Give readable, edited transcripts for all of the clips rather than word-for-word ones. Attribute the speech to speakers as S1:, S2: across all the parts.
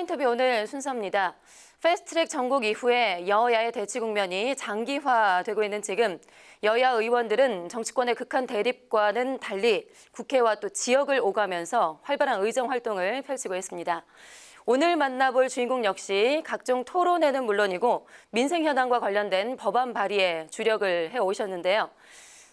S1: 인터뷰 오늘 순서입니다. 패스트트랙 전국 이후에 여야의 대치 국면이 장기화되고 있는 지금 여야 의원들은 정치권의 극한 대립과는 달리 국회와 또 지역을 오가면서 활발한 의정 활동을 펼치고 있습니다. 오늘 만나볼 주인공 역시 각종 토론회는 물론이고 민생 현안과 관련된 법안 발의에 주력을 해오셨는데요.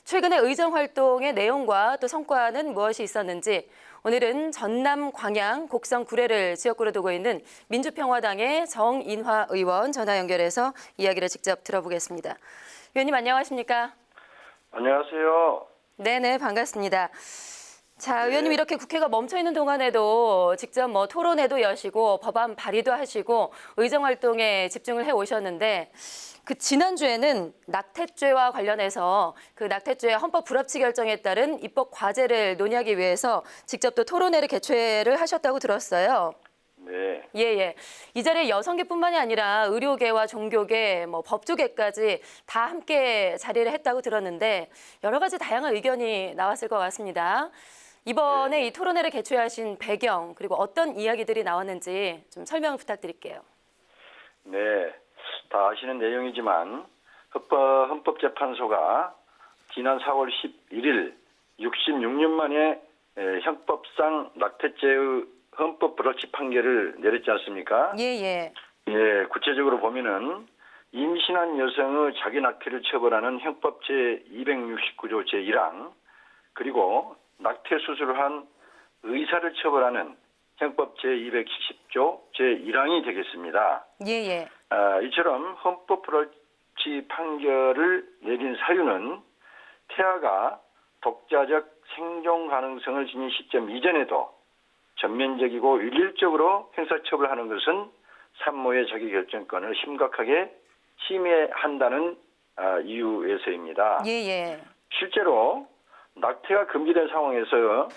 S1: 최근의 의정 활동의 내용과 또 성과는 무엇이 있었는지 오늘은 전남 광양 곡성 구례를 지역구로 두고 있는 민주평화당의 정인화 의원 전화 연결해서 이야기를 직접 들어보겠습니다. 의원님 안녕하십니까?
S2: 안녕하세요.
S1: 네네 반갑습니다. 자,
S2: 네.
S1: 의원님 이렇게 국회가 멈춰있는 동안에도 직접 토론회도 여시고 법안 발의도 하시고 의정 활동에 집중을 해오셨는데 그 지난주에는 낙태죄와 관련해서 그 낙태죄 헌법 불합치 결정에 따른 입법 과제를 논의하기 위해서 직접 또 토론회를 개최를 하셨다고 들었어요.
S2: 네.
S1: 예. 이 자리에 여성계뿐만이 아니라 의료계와 종교계, 법조계까지 다 함께 자리를 했다고 들었는데 여러 가지 다양한 의견이 나왔을 것 같습니다. 이번에 이 토론회를 개최하신 배경 그리고 어떤 이야기들이 나왔는지 좀 설명을 부탁드릴게요.
S2: 네. 다 아시는 내용이지만 헌법재판소가 지난 4월 11일 66년 만에 형법상 낙태죄의 헌법 불합치 판결을 내렸지 않습니까?
S1: 예.
S2: 예, 구체적으로 보면은 임신한 여성의 자기 낙태를 처벌하는 형법 제269조 제1항 그리고 낙태 수술을 한 의사를 처벌하는 형법 제270조 제1항이 되겠습니다.
S1: 예.
S2: 이처럼 헌법 불합치 판결을 내린 사유는 태아가 독자적 생존 가능성을 지닌 시점 이전에도 전면적이고 일률적으로 형사처벌하는 것은 산모의 자기결정권을 심각하게 침해한다는 이유에서입니다.
S1: 예.
S2: 실제로 낙태가 금지된 상황에서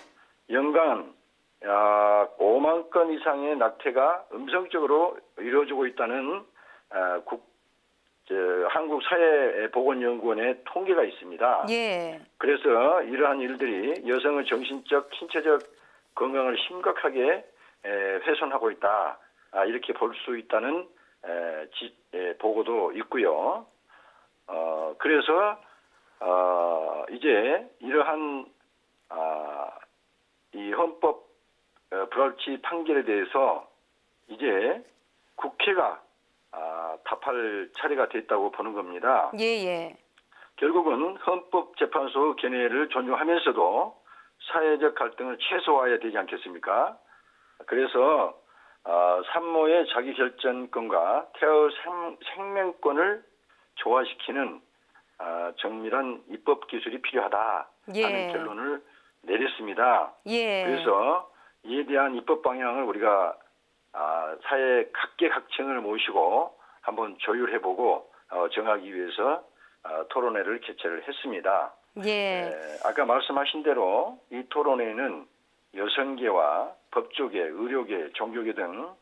S2: 연간 약 5만 건 이상의 낙태가 음성적으로 이루어지고 있다는 한국사회보건연구원의 통계가 있습니다.
S1: 예.
S2: 그래서 이러한 일들이 여성의 정신적, 신체적 건강을 심각하게 훼손하고 있다. 이렇게 볼 수 있다는 보고도 있고요. 그래서 이제 이러한 이 헌법 불합치 판결에 대해서 이제 국회가 답할 차례가 됐다고 보는 겁니다.
S1: 예.
S2: 결국은 헌법재판소 견해를 존중하면서도 사회적 갈등을 최소화해야 되지 않겠습니까? 그래서 산모의 자기결정권과 태아의 생명권을 조화시키는 정밀한 입법 기술이 필요하다 하는 결론을 내렸습니다. 그래서 이에 대한 입법 방향을 우리가 사회 각계각층을 모시고 한번 조율해보고 정하기 위해서 토론회를 개최를 했습니다. 아까 말씀하신 대로 이 토론회는 여성계와 법조계, 의료계, 종교계 등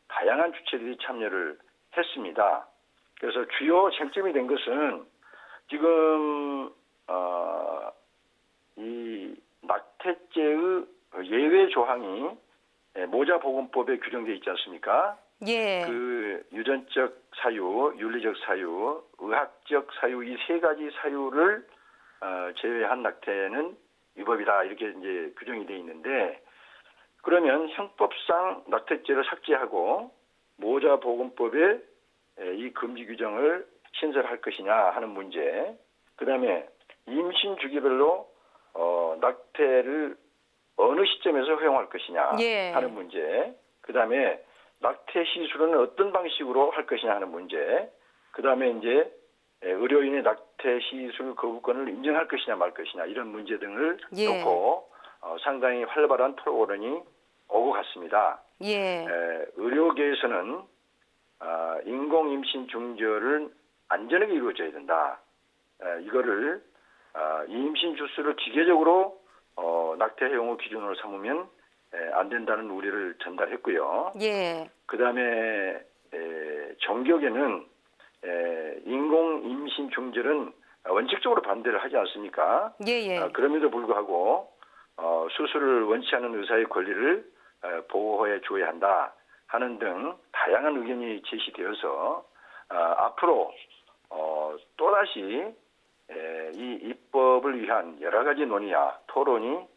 S2: 다양한 주체들이 참여를 했습니다. 그래서 주요 쟁점이 된 것은 지금 이 낙태죄의 예외 조항이 모자보건법에 규정되어 있지 않습니까? 그 유전적 사유, 윤리적 사유, 의학적 사유 이 세 가지 사유를 제외한 낙태는 위법이다 이렇게 이제 규정이 되어 있는데 그러면 형법상 낙태죄를 삭제하고 모자보건법에 이 금지 규정을 신설할 것이냐 하는 문제, 그다음에 임신 주기별로 낙태를 어느 시점에서 허용할 것이냐 하는 문제, 그다음에 낙태 시술은 어떤 방식으로 할 것이냐 하는 문제, 그다음에 이제 의료인의 낙태 시술 거부권을 인정할 것이냐 말 것이냐 이런 문제 등을 놓고 상당히 활발한 토론이 오고 갔습니다. 의료계에서는 인공 임신 중절은 안전하게 이루어져야 된다. 이거를 임신 주술을 기계적으로 낙태 허용의 기준으로 삼으면 안 된다는 우려를 전달했고요. 그다음에 종교계는 인공 임신 중절은 원칙적으로 반대를 하지 않습니까? 그럼에도 불구하고 수술을 원치 않는 의사의 권리를 보호해 줘야 한다 하는 등 다양한 의견이 제시되어서 앞으로 또다시 이 입법을 위한 여러 가지 논의와 토론이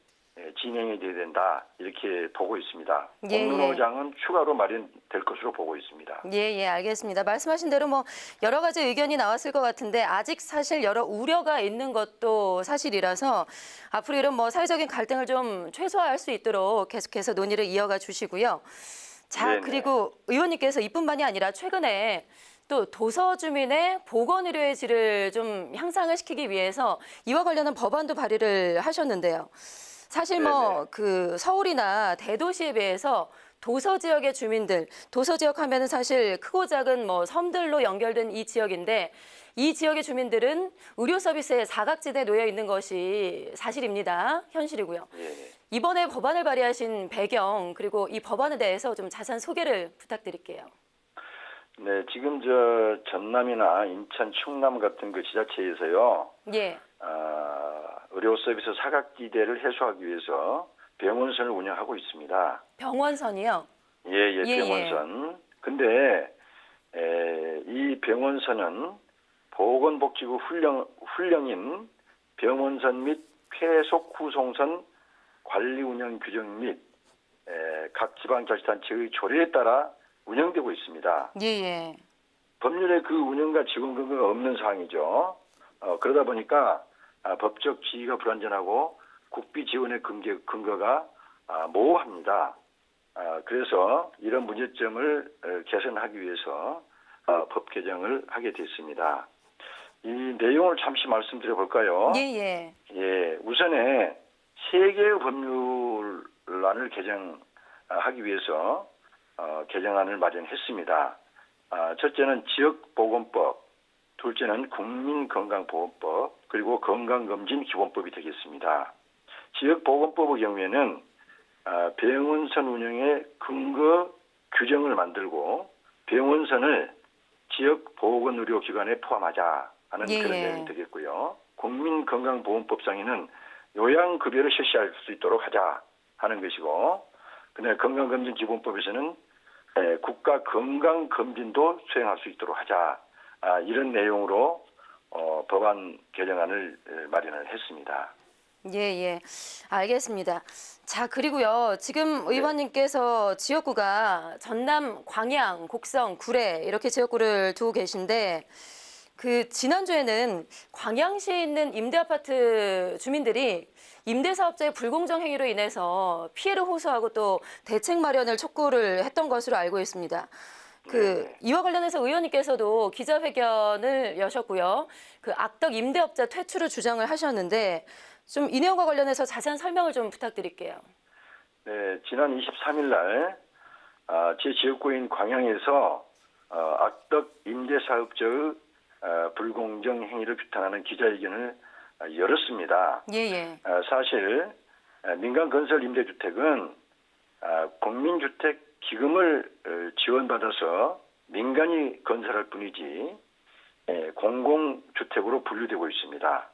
S2: 진행이 돼야 된다 이렇게 보고 있습니다. 공론호장은 추가로 마련될 것으로 보고 있습니다.
S1: 예, 알겠습니다. 말씀하신 대로 뭐 여러 가지 의견이 나왔을 것 같은데 아직 사실 여러 우려가 있는 것도 사실이라서 앞으로 이런 뭐 사회적인 갈등을 좀 최소화할 수 있도록 계속해서 논의를 이어가 주시고요. 자,
S2: 네네.
S1: 그리고 의원님께서 이뿐만이 아니라 최근에 또 도서 주민의 보건 의료의 질을 좀 향상을 시키기 위해서 이와 관련한 법안도 발의를 하셨는데요. 사실 뭐 그 서울이나 대도시에 비해서 도서 지역의 주민들, 도서 지역 하면은 사실 크고 작은 뭐 섬들로 연결된 이 지역인데 이 지역의 주민들은 의료 서비스에 사각지대에 놓여 있는 것이 사실입니다. 현실이고요. 이번에 법안을 발의하신 배경 그리고 이 법안에 대해서 좀 자세한 소개를 부탁드릴게요.
S2: 네, 지금 전남이나 인천, 충남 같은 그 지자체에서요.
S1: 예.
S2: 의료 서비스 사각지대를 해소하기 위해서 병원선을 운영하고 있습니다.
S1: 병원선이요?
S2: 예, 병원선. 근데 이 병원선은 보건복지부 훈령인 병원선 및 폐속 후송선 관리 운영 규정 및 각 지방자치단체의 조례에 따라 운영되고 있습니다.
S1: 예.
S2: 법률에 그 운영과 지원 근거가 없는 사항이죠. 그러다 보니까 법적 지위가 불완전하고 국비 지원의 근거가 모호합니다. 그래서 이런 문제점을 개선하기 위해서 법 개정을 하게 됐습니다. 이 내용을 잠시 말씀드려 볼까요?
S1: 예.
S2: 우선에 3개의 법률안을 개정하기 위해서 개정안을 마련했습니다. 첫째는 지역보건법, 둘째는 국민건강보건법, 그리고 건강검진기본법이 되겠습니다. 지역보건법의 경우에는 병원선 운영의 근거 규정을 만들고 병원선을 지역보건의료기관에 포함하자 하는 그런 내용이 되겠고요. 국민건강보건법상에는 요양급여를 실시할 수 있도록 하자 하는 것이고, 그다음에 건강검진기본법에서는 국가건강검진도 수행할 수 있도록 하자, 이런 내용으로 법안 개정안을 마련을 했습니다.
S1: 예. 알겠습니다. 자, 그리고요. 지금 의원님께서 지역구가 전남, 광양, 곡성, 구례 이렇게 지역구를 두고 계신데 그 지난주에는 광양시에 있는 임대아파트 주민들이 임대사업자의 불공정 행위로 인해서 피해를 호소하고 또 대책 마련을 촉구를 했던 것으로 알고 있습니다. 이와 관련해서 의원님께서도 기자회견을 여셨고요. 그 악덕 임대업자 퇴출을 주장을 하셨는데 좀 이 내용과 관련해서 자세한 설명을 좀 부탁드릴게요.
S2: 네, 지난 23일 날 제 지역구인 광양에서 악덕 임대사업자의 불공정 행위를 규탄하는 기자회견을 열었습니다. 사실 민간건설 임대주택은 국민주택 기금을 지원받아서 민간이 건설할 뿐이지 공공주택으로 분류되고 있습니다.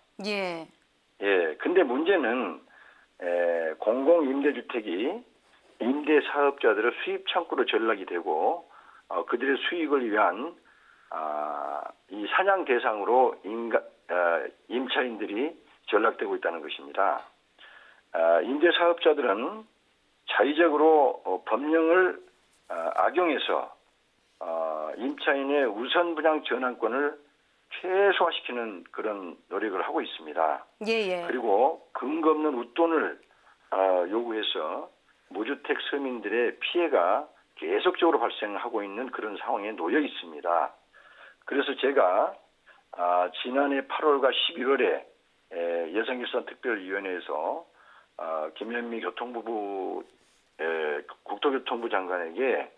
S2: 근데 문제는 공공임대주택이 임대사업자들의 수입 창구로 전락이 되고 그들의 수익을 위한 이 사냥 대상으로 임차인들이 전락되고 있다는 것입니다. 임대사업자들은 자의적으로 법령을 악용해서 임차인의 우선 분양 전환권을 최소화시키는 그런 노력을 하고 있습니다. 그리고 근거 없는 웃돈을 요구해서 무주택 서민들의 피해가 계속적으로 발생하고 있는 그런 상황에 놓여 있습니다. 그래서 제가 지난해 8월과 11월에 여성일선특별위원회에서 김현미 교통부부 국토교통부 장관에게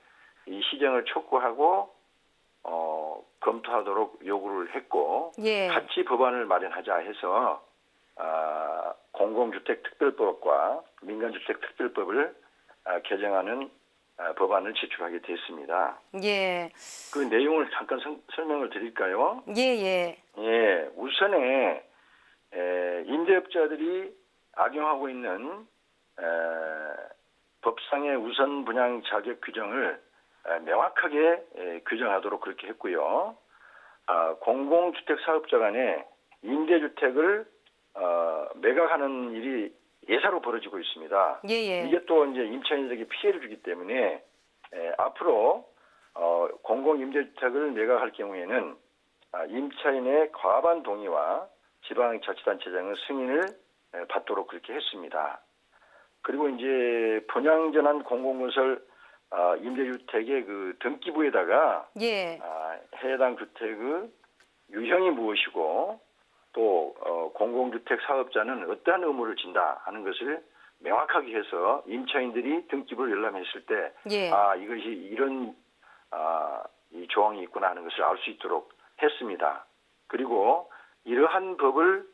S2: 이 시정을 촉구하고 검토하도록 요구를 했고 같이 법안을 마련하자 해서 공공주택특별법과 민간주택특별법을 개정하는 법안을 제출하게 됐습니다. 그 내용을 잠깐 설명을 드릴까요? 우선에 임대업자들이 악용하고 있는 법상의 우선 분양 자격 규정을 명확하게 규정하도록 그렇게 했고요. 공공주택 사업자 간에 임대주택을 매각하는 일이 예사로 벌어지고 있습니다.
S1: 예.
S2: 이게 또 이제 임차인들에게 피해를 주기 때문에 앞으로 공공임대주택을 매각할 경우에는 임차인의 과반 동의와 지방자치단체장의 승인을 받도록 그렇게 했습니다. 그리고 이제 분양전환 공공건설 임대주택의 그 등기부에다가 해당 주택의 유형이 무엇이고 또 공공주택 사업자는 어떠한 의무를 진다 하는 것을 명확하게 해서 임차인들이 등기부를 열람했을 때 이것이 이런 이 조항이 있구나 하는 것을 알 수 있도록 했습니다. 그리고 이러한 법을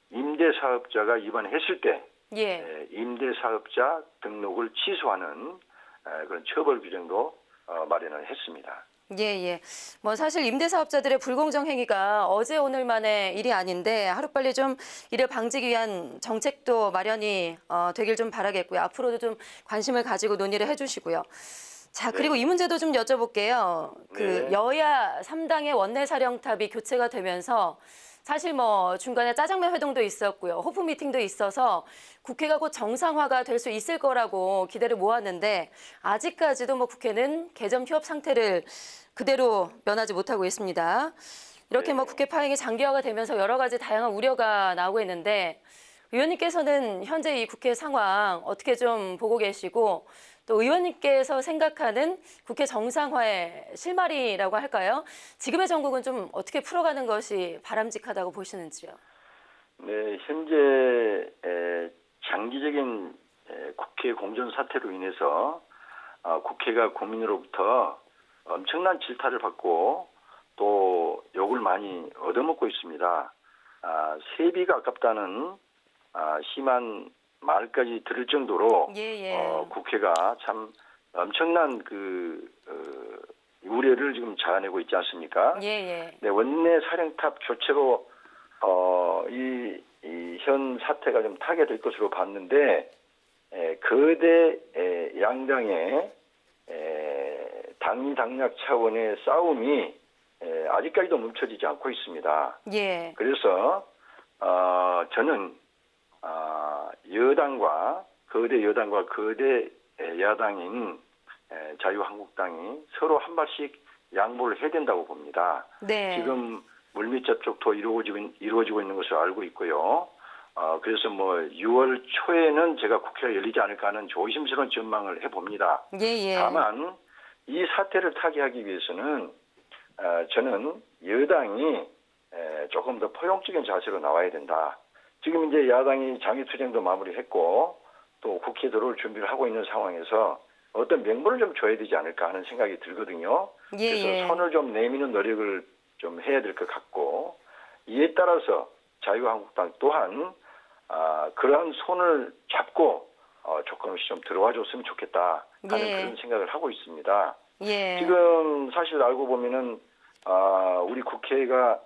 S2: 임대사업자가 위반했을 때 임대사업자 등록을 취소하는 그런 처벌 규정도 마련을 했습니다.
S1: 뭐 사실 임대사업자들의 불공정 행위가 어제 오늘만의 일이 아닌데 하루빨리 좀 이를 방지하기 위한 정책도 마련이 되길 좀 바라겠고요. 앞으로도 좀 관심을 가지고 논의를 해주시고요. 자, 그리고 이 문제도 좀 여쭤볼게요. 그 여야 3당의 원내사령탑이 교체가 되면서 사실 뭐 중간에 짜장면 회동도 있었고요. 호프 미팅도 있어서 국회가 곧 정상화가 될 수 있을 거라고 기대를 모았는데 아직까지도 뭐 국회는 개점 휴업 상태를 그대로 면하지 못하고 있습니다. 이렇게 뭐 국회 파행이 장기화가 되면서 여러 가지 다양한 우려가 나오고 있는데 의원님께서는 현재 이 국회 상황 어떻게 좀 보고 계시고 또 의원님께서 생각하는 국회 정상화의 실마리라고 할까요? 지금의 정국은 좀 어떻게 풀어가는 것이 바람직하다고 보시는지요?
S2: 네, 현재 장기적인 국회 공전 사태로 인해서 국회가 국민으로부터 엄청난 질타를 받고 또 욕을 많이 얻어먹고 있습니다. 세비가 아깝다는 심한 말까지 들을 정도로 국회가 참 엄청난 우려를 지금 자아내고 있지 않습니까? 네, 원내 사령탑 교체로 현 사태가 좀 타개될 것으로 봤는데 거대 양당의 당리당략 차원의 싸움이 아직까지도 멈춰지지 않고 있습니다. 그래서 저는 거대 여당과 거대 야당인 자유한국당이 서로 한 발씩 양보를 해야 된다고 봅니다. 지금 물밑 접촉도 이루어지고 있는 것을 알고 있고요. 그래서 뭐 6월 초에는 제가 국회가 열리지 않을까 하는 조심스러운 전망을 해봅니다. 다만 이 사태를 타개하기 위해서는 저는 여당이 조금 더 포용적인 자세로 나와야 된다. 지금 이제 야당이 장애투쟁도 마무리했고 또 국회에 들어올 준비를 하고 있는 상황에서 어떤 명분을 좀 줘야 되지 않을까 하는 생각이 들거든요. 그래서 손을 좀 내미는 노력을 좀 해야 될 것 같고 이에 따라서 자유한국당 또한 그러한 손을 잡고 조금씩 좀 들어와 줬으면 좋겠다 하는 그런 생각을 하고 있습니다. 지금 사실 알고 보면은 우리 국회가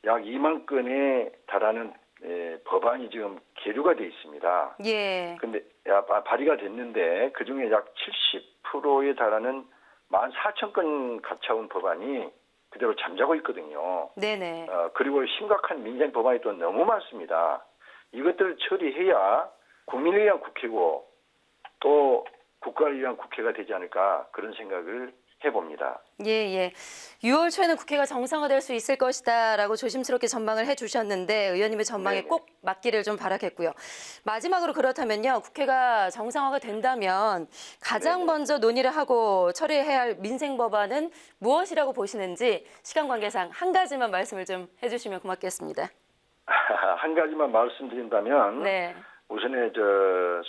S2: 약 2만 건에 달하는 법안이 지금 계류가 돼 있습니다. 근데 발의가 됐는데 그중에 약 70%에 달하는 14,000건 가차운 법안이 그대로 잠자고 있거든요. 그리고 심각한 민생 법안이 또 너무 많습니다. 이것들을 처리해야 국민을 위한 국회고 또 국가를 위한 국회가 되지 않을까 그런 생각을 해봅니다.
S1: 6월 초에는 국회가 정상화될 수 있을 것이다라고 조심스럽게 전망을 해주셨는데 의원님의 전망에 꼭 맞기를 좀 바라겠고요. 마지막으로 그렇다면요. 국회가 정상화가 된다면 가장 먼저 논의를 하고 처리해야 할 민생 법안은 무엇이라고 보시는지 시간 관계상 한 가지만 말씀을 좀 해주시면 고맙겠습니다.
S2: 한 가지만 말씀드린다면 우선에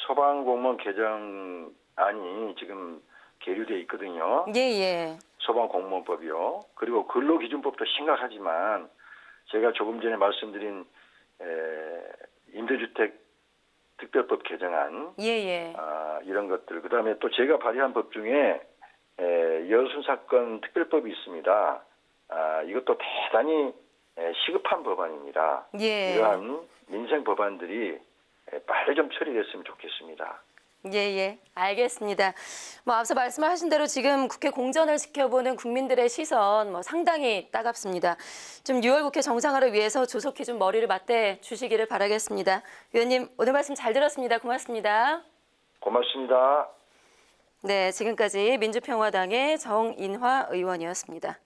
S2: 소방공무원 개정안이 지금 계류돼 있거든요. 소방공무원법이요. 그리고 근로기준법도 심각하지만 제가 조금 전에 말씀드린 임대주택 특별법 개정안 이런 것들 그다음에 또 제가 발의한 법 중에 여순사건 특별법이 있습니다. 이것도 대단히 시급한 법안입니다. 이러한 민생 법안들이 빨리 좀 처리됐으면 좋겠습니다.
S1: 예, 알겠습니다. 앞서 말씀하신 대로 지금 국회 공전을 지켜보는 국민들의 시선 상당히 따갑습니다. 좀 6월 국회 정상화를 위해서 조속히 좀 머리를 맞대 주시기를 바라겠습니다. 의원님, 오늘 말씀 잘 들었습니다. 고맙습니다.
S2: 고맙습니다.
S1: 네, 지금까지 민주평화당의 정인화 의원이었습니다.